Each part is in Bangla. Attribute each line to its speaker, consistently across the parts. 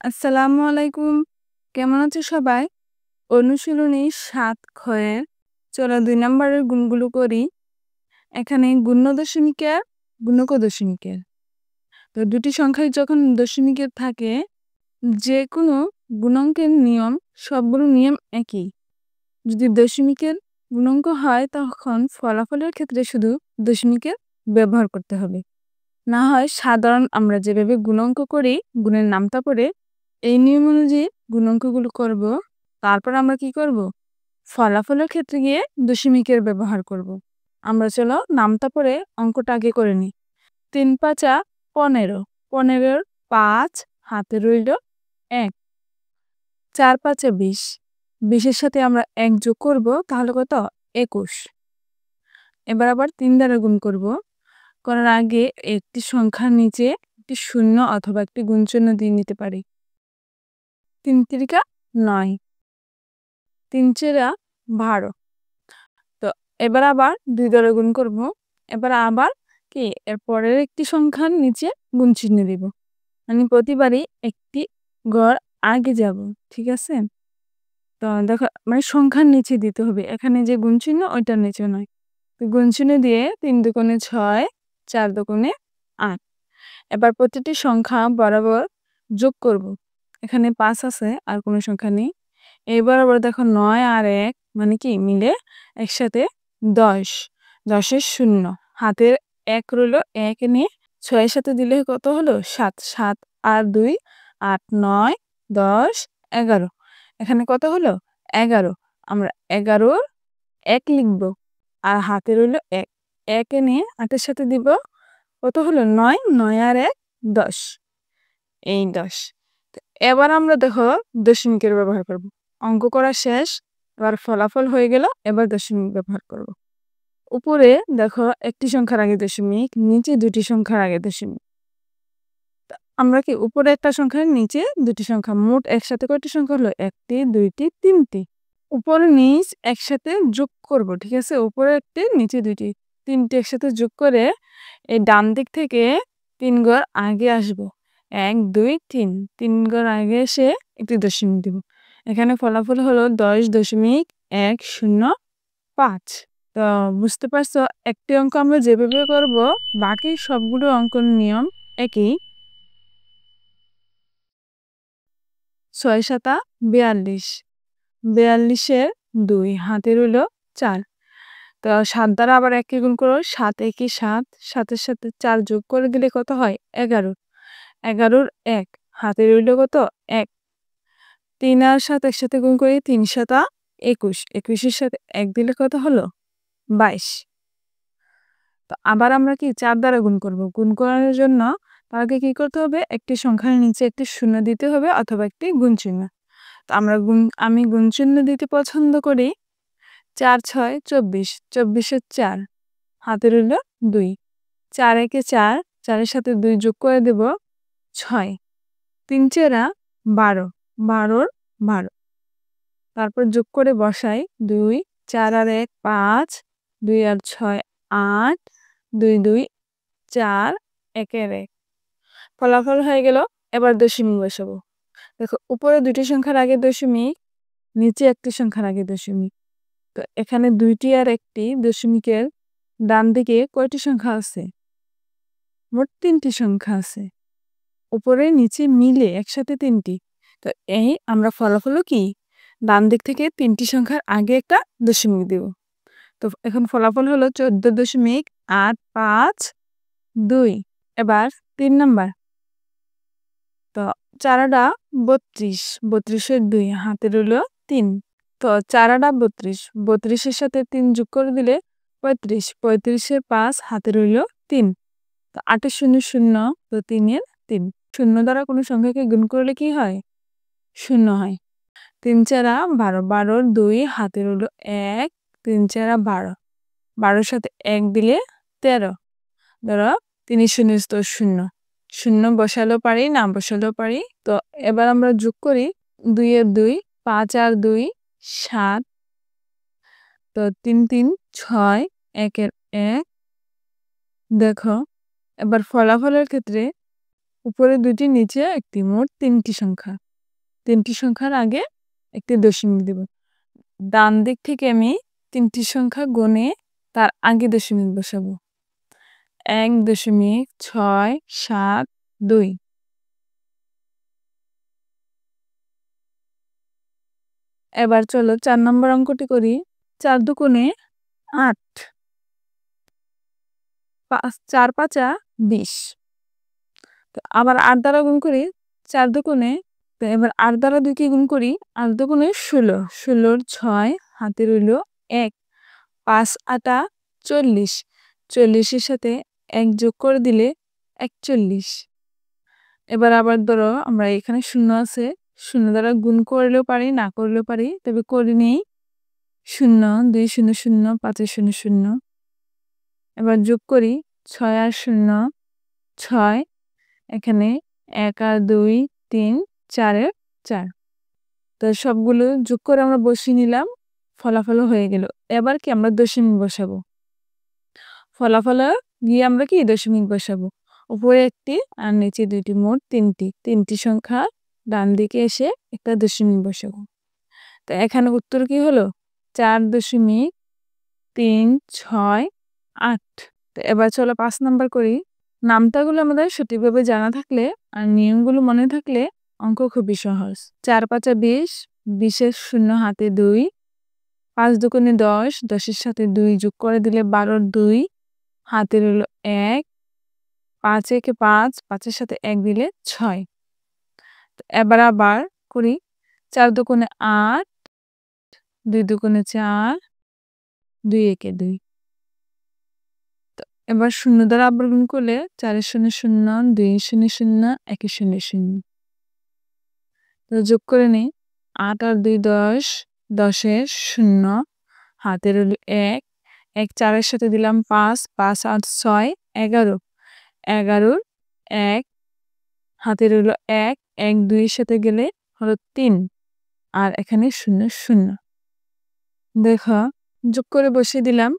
Speaker 1: আসসালামু আলাইকুম। কেমন আছো সবাই? অনুশীলনী ৭ ক্ষয়ের চলো ২ নম্বরের গুণগুলো করি। এখানে গুণ্য দশমিকের, গুণক দশমিকের। তো দুটি সংখ্যায় যখন দশমিকের থাকে, যে কোনো গুণাঙ্কের নিয়ম, সবগুলো নিয়ম একই। যদি দশমিকের গুণাঙ্ক হয় তখন ফলাফলের ক্ষেত্রে শুধু দশমিকের ব্যবহার করতে হবে। না হয় সাধারণ আমরা যেভাবে গুণাঙ্ক করি, গুণের নামতা পড়ে এই নিয়ম অনুযায়ী গুণাঙ্কগুলো করব। তারপর আমরা কি করব? ফলাফলের ক্ষেত্রে গিয়ে দশমিকের ব্যবহার করব। আমরা চলো নামতা পড়ে অঙ্কটা আগে করে নিই। ৩ ৫ ১৫, ১৫-র ৫ হাতে রইল ১, ৪ ৫ ২০, ২০-এর সাথে আমরা ১ যোগ করব, তাহলে কত? ২১। এবার আবার ৩ দ্বারা গুণ করব। করার আগে একটি সংখ্যার নিচে একটি শূন্য অথবা একটি গুণচিহ্ন দিয়ে নিতে পারি। ৩ তিরিকা ৯, ৩ চেরা ১২। তো এবার আবার ২ দ্বারা গুণ করব। এবার আবার কি এর পরের একটি সংখ্যার নিচে গুণ চিহ্ন দিব। মানে প্রতিবারই একটি গড় আগে যাব, ঠিক আছে? তো দেখো, মানে সংখ্যার নিচে দিতে হবে, এখানে যে গুণ চিহ্ন ওইটার নিচে নয়। তো গুণ চিহ্ন দিয়ে ৩ দুগুণে ৬, ৪ দুগুণে ৮। এবার প্রতিটি সংখ্যা বরাবর যোগ করব। এখানে ৫ আছে, আর কোনো সংখ্যা নেই। এবার আবার দেখো ৯ আর ১ মানে কি মিলে একসাথে ১০, ১০-এর শূন্য হাতের ১ রইল, ১ এনে ৬-এর সাথে দিলে কত হলো? ৭, ৭ আর ২ ৮, ৯ ১০ ১১। এখানে কত হলো? ১১। আমরা ১১-র ১ লিখব, আর হাতে রইল ১, ১ এনে ৮-এর সাথে দিব, কত হলো? ৯, ৯ আর ১ ১০, এই ১০। এবার আমরা দেখো দশমিকের ব্যবহার করব। অঙ্ক করা শেষ, এবার ফলাফল হয়ে গেল, এবার দশমিক ব্যবহার করব। উপরে দেখো একটি সংখ্যার আগে দশমিক, নিচে দুটি সংখ্যার আগে দশমিক। আমরা কি উপরে একটা সংখ্যার নিচে দুটি সংখ্যা, মোট একসাথে কয়টি সংখ্যা হলো? একটি, দুইটি, তিনটি। উপরে নিচ একসাথে যোগ করব, ঠিক আছে? উপরে একটি, নিচে দুইটি, তিনটি একসাথে যোগ করে এই ডান দিক থেকে ৩ ঘর আগে আসব। ১ ২ ৩, ৩ ঘর আগে এসে একটি দশমিক দিব। এখানে ফলাফল হলো ১০.১০৫। তো বুঝতে পারছো, একটি অঙ্ক আমরা যেভাবে করব বাকি সবগুলো অঙ্কর নিয়ম একই। ৬ ৭ ৪২, ৪২-এর ২ হাতে রইল ৪। তো ৭ দ্বারা আবার ১ কে গুণ করো, ৭ একে ৭, ৭-এর সাথে ৪ যোগ করে দিলে কত হয়? ১১। ১১-র ১ হাতে রইল কত? ১। ৩ আর ৭ একসাথে গুণ করি, ৩ ৭ ২১, ২১-এর সাথে ১ দিলে কত হলো? ২২। তো আবার আমরা কি ৪ দ্বারা গুণ করব। গুণ করার জন্য তার আগে কি করতে হবে? একটি সংখ্যার নিচে একটি শূন্য দিতে হবে অথবা একটি গুণ চিহ্ন। তো আমি গুণ চিহ্ন দিতে পছন্দ করি। ৪ ৬ ২৪, ২৪-এর ৪ হাতে রইল ২। ৪ একে ৪, ৪-এর সাথে ২ যোগ করে দেব, ৬। ৩ চেরা ১২, ১২-র ১২। তারপর যোগ করে বসাই ২, ৪ আর ১ ৫, ২ আর ৬ ৮, ২ ২ ৪, ১ এর ১। ফলাফল হয়ে গেল। এবার দশমিক বসাবো। দেখো উপরে দুটি সংখ্যার আগে দশমিক, নিচে একটি সংখ্যার আগে দশমিক। তো এখানে ২টি আর ১টি দশমিকের ডান দিকে কয়টি সংখ্যা আছে? মোট ৩টি সংখ্যা আছে। উপরে নিচে মিলে একসাথে ৩টি। তো এই আমরা ফলাফলও কি ডান দিক থেকে ৩টি সংখ্যার আগে একটা দশমিক দেব। তো এখন ফলাফল হলো ১৪.৮৫২। এবার ৩ নাম্বার। তো ৪ ৩২, ৩২-এর ২ হাতে রইল ৩। তো ৪ ৩২, ৩২-এর সাথে ৩ যোগ করে দিলে ৩৫, ৩৫-এর ৫ হাতে রইল ৩। তো ৮ শূন্য শূন্য, তো ৩-এর ৩। শূন্য দ্বারা কোনো সংখ্যাকে গুণ করলে কি হয়? শূন্য হয়। ৩ ৪ ১২, ১২-র ২ হাতে রইল ১, ৩ ৪ ১২, ১২-র সাথে ১ দিলে ১৩। ধরো ৩ শূন্য তো শূন্য, শূন্য বসালেও পারি, না বসালেও পারি। তো এবার আমরা যোগ করি ২-এর ২, ৫ আর ২ ৭, তো ৩ ৩ ৬, ১-এর ১। দেখো এবার ফলাফলের ক্ষেত্রে উপরে 2টি নিচে একটি, মোট 3টি সংখ্যা। 3টি সংখ্যার আগে একটি দশমিক দেব। ডান দিক থেকে আমি 3টি সংখ্যা গুনে তার আগে দশমিক বসাবো। 1.672। এবার চলো 4 নম্বর অঙ্কটি করি। 4 দুগুণে 8, 4 5 20। তো আবার 8 দ্বারা গুণ করি 4 দুগুণে, তো এবার 8 দ্বারা 2 কে গুণ করি 8 দুগুণে 16, 16 6 হাতে রইল 1, 5 8 40, 40 এর সাথে 1 যোগ করে দিলে 41। এবার আবার ধরো আমরা এখানে শূন্য আছে, শূন্য দ্বারা গুণ করলেও পারি না করলেও পারি, তবে করে নেই। 0 2 0 0 5 0 0। এবার যোগ করি 6 আর 0 6, এখানে 1 আর 2 3, 4 এর 4। তো সবগুলো যোগ করে আমরা বসিয়ে নিলাম, ফলাফল হয়ে গেল। এবার কি আমরা দশমিক বসাবো। ফলাফলে গিয়ে আমরা কি দশমিক বসাবো। উপরে একটি আর নিচে 2টি, মোট 3টি সংখ্যা ডান দিকে এসে একটা দশমিক বসাবো। তো এখানে উত্তর কি হলো 4.368। তো এবার চলো 5 নাম্বার করি। নামতাগুলো আমাদের সঠিকভাবে জানা থাকলে আর নিয়মগুলো মনে থাকলে অঙ্ক খুবই সহজ। 4 5 20, 20 এর 0 হাতে 2, 5 দুগুণে 10, 10 এর সাথে 2 যোগ করে দিলে 12 2 হাতে রইল 1, 5 একে 5, 5 এর সাথে 1 দিলে 6। এবার আবার করি 4 দুগুণে 8, 2 দুগুণে 4, 2 একে 2। তো এবার 0 দ্বারা আবার গুণ করলে 4 এর 0 0, 2 এর 0 0, 1 এর 0 0। তো যোগ করে নিই 8 আর 2 10, 10 এর 0 হাতে রইল 1, 1 4 এর সাথে দিলাম 5, 5 8 6 11, 11 1 হাতে রইল 1, 1 2 এর সাথে গেলে হলো 3, আর এখানে 0 0। দেখো যোগ করে বসিয়ে দিলাম।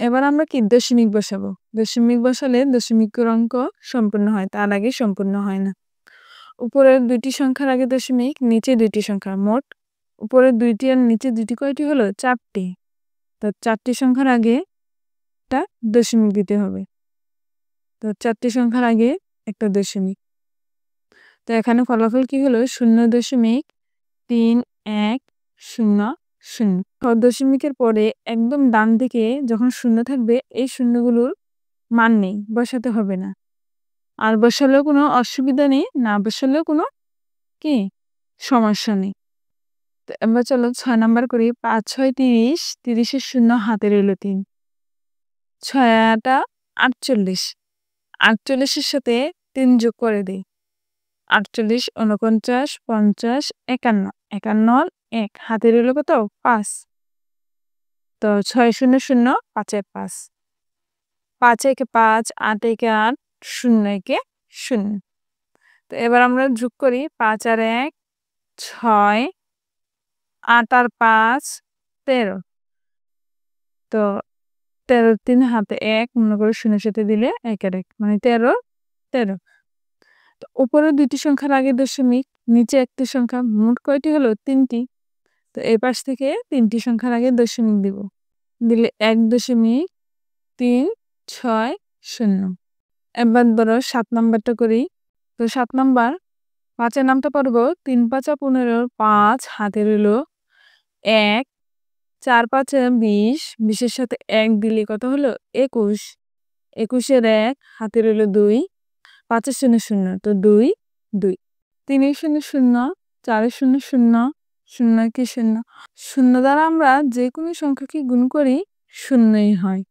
Speaker 1: এবার আমরা কি দশমিক বসাবো। দশমিক বসালে দশমিকের অঙ্ক সম্পূর্ণ হয়, তার আগে সম্পূর্ণ হয় না। উপরের 2টি সংখ্যার আগে দশমিক, নিচে 2টি সংখ্যা, মোট উপরের 2টি আর নিচে 2টি কয়টি হলো 4টি। তো 4টি সংখ্যার আগে একটা দশমিক দিতে হবে। তো 4টি সংখ্যার আগে একটা দশমিক। তো এখানে ফলাফল কি হলো 0.310। দশমিকের পরে একদম ডান দিকে যখন শূন্য থাকবে এই শূন্যগুলোর মান নেই, বসাতে হবে না। আর বসালেও কোনো অসুবিধা নেই, না বসালেও কোনো কি সমস্যা নেই। তো এবার চলো 6 নাম্বার করি। 5 6 30, 30 এর 0 হাতে রইল 3, 6 8 48, 48 এর সাথে 3 যোগ করে দিই 48 49 50 51, 51 1 হাতে রইল কত 5। তো 6 0 0 5 এর 5, 5 একে 5, 8 একে 8, 0 একে 0। তো এবার আমরা যোগ করি 5 আর 1 6, 8 আর 5 13। তো 13 3 হাতে 1 মনে করে 0 সাথে দিলে 1 আর 1 মানে 13 13। তো উপরে 2টি সংখ্যার আগে দশমিক, নিচে একটি সংখ্যা, মোট কয়টি হলো 3টি। তো এই পাশ থেকে 3টি সংখ্যার আগে দশমিক দিব, দিলে 1.360। এবার ধরো 7 নাম্বারটা করি। তো 7 নাম্বার 5 এর নামটা পারবো 3 5 15, 5 হাতে রইল 1, 4 5 20, 20 এর সাথে 1 দিলে কত হলো 21, 21 এর 1 হাতে রইল 2, 5 0 0, তো 2 2, 3 0 0, 4 0 0, 0 কি 0। 0 দ্বারা আমরা যে কোনো সংখ্যাকে গুণ করি শূন্যই হয়।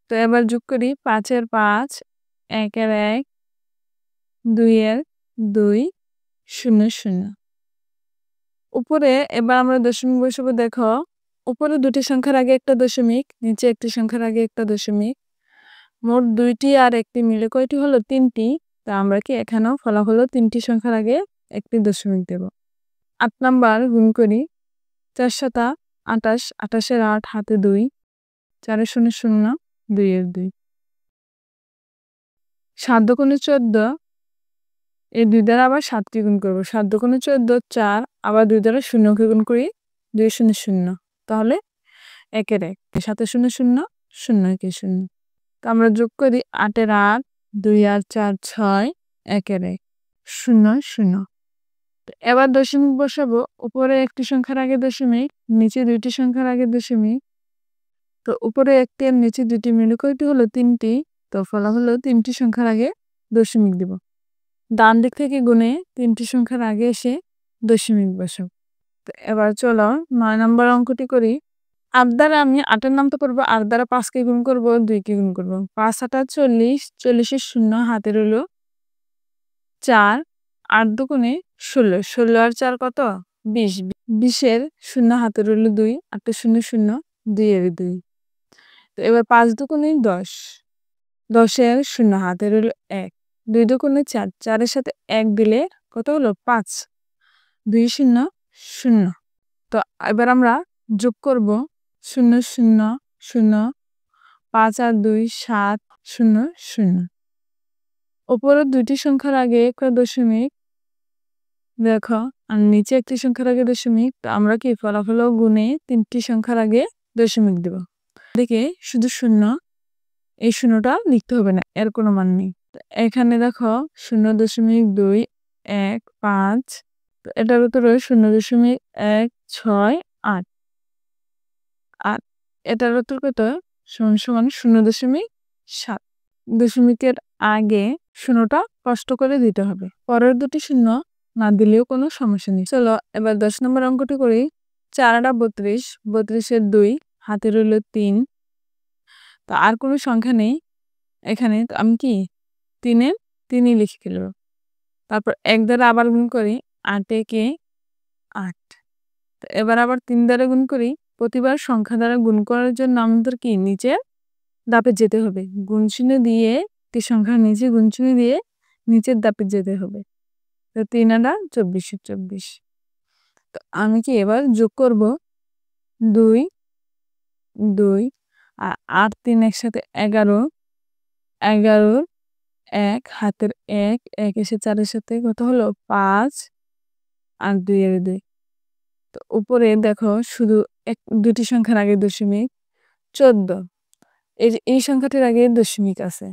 Speaker 1: তো এবার যোগ করি 5 এর 5, 1 এর 1, 2 এর 2, 0 0। উপরে এবার আমরা দশমিক বসাবো। দেখো উপরে 2টি সংখ্যার আগে একটা দশমিক, নিচে একটি সংখ্যার আগে একটা দশমিক, মোট 2টি আর একটি মিলে কয়টি হলো 3টি। তা আমরা কি এখানেও ফলাফল 3টি সংখ্যার আগে একটি দশমিক দেব। 8 নাম্বার গুণ করি 4 7 28, 28 এর 8 হাতে 2, 4 0 0, 2 এর 2, 7 14, এই 2 দ্বারা আবার 7 কে গুণ করব। 7 দুগুণে 14, 4 আবার 2 দ্বারা 0 কে গুণ করি, 2 0 0 তাহলে 1 এর 1, 7 0 0 0 1 0। তো আমরা যোগ করি 8 এর 8, 2 আর 4 6, 1 এর 1 0 0। তো এবার দশমিক বসাবো, উপরে একটি সংখ্যার আগে দশমিক, নিচে দুইটি সংখ্যার আগে দশমিক। তো উপরে একটি আর নিচে দুটি মিলে কয়টি হলো? 3টি। তো ফলাফল হলো 3টি সংখ্যার আগে দশমিক দিব। ডান দিক থেকে গুণে 3টি সংখ্যার আগে এসে দশমিক বসাবো। তো এবার চলো 9 নম্বর অঙ্কটি করি। 8 দ্বারা আমি 8 এর নামতা পড়বো, 8 দ্বারা 5 কে গুণ করব, 2 কে গুণ করব। 5 8 40, 40 এর 0 হাতে রইল 4, 8 দুগুণে 16, 16 আর 4 কত? 20, 20 এর 0 হাতে রইল 2, 8 0 0, 2 এর 2। তো এবার 5 দুগুণে 10, 10 এর 0 হাতে রইল 1, 2 দুগুণে 4, 4 এর সাথে 1 দিলে কত হলো? 5, 2 0 0। তো এবার আমরা যোগ করব 0 0 0, 5 আর 2 7 0 0। উপরের দুইটি সংখ্যার আগে একটা দশমিক দেখো, আর নিচে একটি সংখ্যার আগে দশমিক। তো আমরা কি ফলাফল গুণে 3টি সংখ্যার আগে দশমিক দেব। দেখে শুধু 0, এই 0টা লিখতে হবে না, এর কোনো মান নেই। এখানে দেখো 0.2 1 5, তো এটার উত্তর 0.168, আর এটার উত্তর কত? সমান 0.7। দশমিকের আগে 0টা কষ্ট করে দিতে হবে, পরের দুটি 0 না দিলেও কোনো সমস্যা নেই। চলো এবার 10 নম্বর অঙ্কটি করি। 4 8 32, 32 এর 2 হাতে রইল 3। তো আর কোনো সংখ্যা নেই এখানে, তো আমি কি 3 এর 3ই লিখে ফেলব। তারপর 1 দ্বারা আবার গুণ করি, 8 একে 8। তো এবার আবার 3 দ্বারা গুণ করি। প্রতিবার সংখ্যা দ্বারা গুণ করার জন্য আমাদের কি নিচে ধাপে যেতে হবে, গুণ চিহ্ন দিয়ে একটি সংখ্যার নিচে গুণ চিহ্ন দিয়ে নিচের ধাপে যেতে হবে। তো 3 8 24 24। তো আমি কি এবার যোগ করব 2 2 আর 8 3 একসাথে 11, 11 1 হাতের 1 1 এসে 4 এর সাথে কত হলো? 5 আর 2 এর 2। তো উপরে দেখো শুধু দুটি সংখ্যার আগে দশমিক 14, এই সংখ্যাটির আগে দশমিক আছে।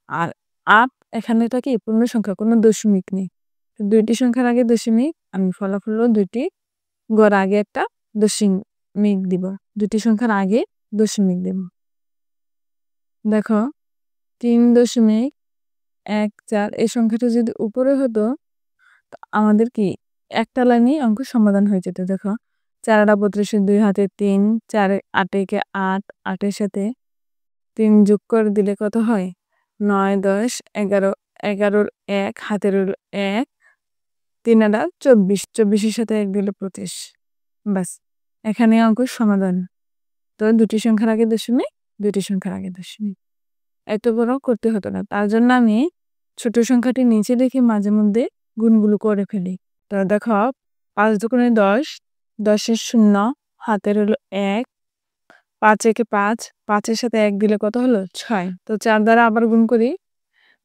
Speaker 1: আর 8 এখানে এটা কি পূর্ণ সংখ্যা, কোনো দশমিক নেই। দুইটি সংখ্যার আগে দশমিক, আমি ফলাফল দুইটি গড় আগে একটা দশমিক দিব, দুটি সংখ্যার আগে দশমিক দেব। দেখো 3.14, এই সংখ্যাটা যদি উপরে হতো আমাদের কি একটা লাইনে অঙ্ক সমাধান হয়ে যেত। দেখো 4 8 32 2 হাতে 3, 4 8 একে 8, 8 এর সাথে 3 যোগ করে দিলে কত হয়? 9 10 11, 11 1 হাতে রইল 1, 3 8 24, 24 এর সাথে 1 দিলে 25। ব্যাস, এখানে অঙ্ক সমাধান। তো দুটি সংখ্যার আগে দশমিক, দুটি সংখ্যার আগে দশমিক, এত বড় করতে হতো না। তার জন্য আমি ছোট সংখ্যাটি নিচে রেখে মাঝে মধ্যে গুণগুলো করে ফেলি। তো দেখো 5 দুগুণে 10, 10 এর 0 হাতে রইল 1, 5 একে 5, 5 এর সাথে 1 দিলে কত হলো? 6। তো 4 দ্বারা আবার গুণ করি,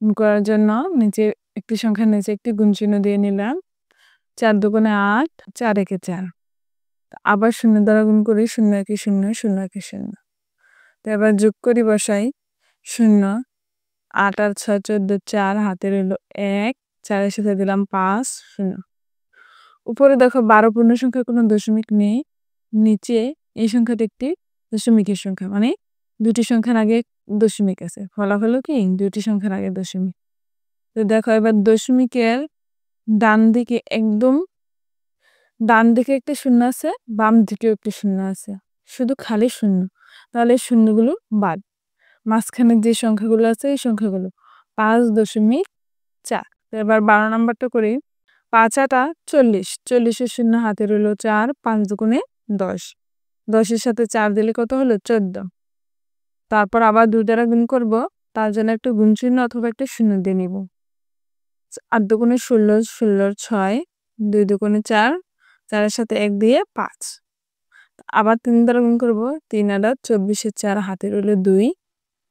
Speaker 1: গুণ করার জন্য নিচে একটি সংখ্যার নিচে একটি গুণ চিহ্ন দিয়ে নিলাম। 4 দুগুণে 8, 4 একে 4। আবার 0 দ্বারা গুণ করি, 0 একে 0, 0 একে 0। তো এবার যোগ করি, বসাই 0, 8 আর 6 14, 4 হাতে রইল 1, 4 এর সাথে দিলাম 5 0। উপরে দেখো 12 পূর্ণ সংখ্যা, কোনো দশমিক নেই। নিচে এই সংখ্যাটি একটি দশমিকের সংখ্যা, মানে দুটি সংখ্যার আগে দশমিক আছে। ফলাফল কি দুটি সংখ্যার আগে দশমিক। তো দেখো এবার দশমিকের ডান দিকে একদম ডান দিকে একটা শূন্য আছে, বাম দিকেও একটা শূন্য আছে, শুধু খালি শূন্য। তাহলে শূন্যগুলো বাদ, মাঝখানে যে সংখ্যাগুলো আছে এই সংখ্যাগুলো 5.4। এবার 12 নাম্বারটা করি। 5 8 40, 40 এর 0 হাতে রইল 4, 5 দুগুণে 10, 10 এর সাথে 4 দিলে কত হলো? 14। তারপর আবার 2 দ্বারা গুণ করব, তার জন্য একটা গুণ চিহ্ন অথবা একটা শূন্য দিয়ে নিব। 8 দুগুণে 16, 16 6, 2 দুগুণে 4, 4 এর সাথে 1 দিয়ে 5। আবার 3 দ্বারা গুণ করব, 3 8 24 এর 4 হাতে রইল 2,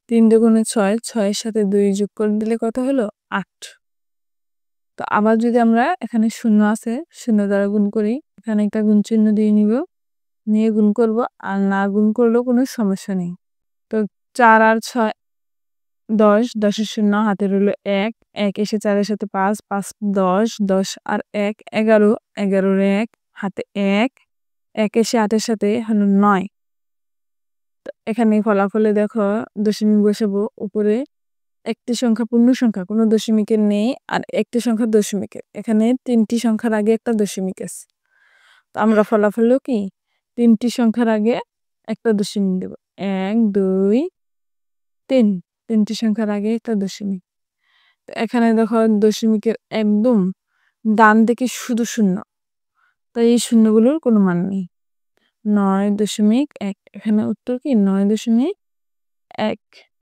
Speaker 1: 3 দুগুণে 6, 6 এর সাথে 2 যোগ করে দিলে কত হলো? 8। তো আবার যদি আমরা এখানে শূন্য আছে শূন্য দ্বারা গুণ করি এখানে একটা গুণ চিহ্ন দিয়ে নিব নিয়ে গুণ করব আর না গুণ করলেও কোনো সমস্যা নেই তো 4 আর 6 10 10 শূন্য হাতে রইল 1 1 এসে 4 এর সাথে 5 5 10 10 আর 1 11 11 এর 1 হাতে 1 1 এসে 8 এর সাথে হলো 9 তো এখানে ফলাফলে দেখো দশমিক বসাবো উপরে একটি সংখ্যা পূর্ণ সংখ্যা কোনো দশমিকের নেই আর একটি সংখ্যা দশমিকের এখানে 3টি সংখ্যার আগে একটা দশমিক আছে তো আমরা ফলাফলও কি 3টি সংখ্যার আগে একটা দশমিক দেব 1 2 3 3টি সংখ্যার আগে একটা দশমিক তো এখানে দেখো দশমিকের একদম ডান দিকে শুধু শূন্য তাই এই শূন্যগুলোর কোনো মান নেই 9.1 এখানে উত্তর কি 9.1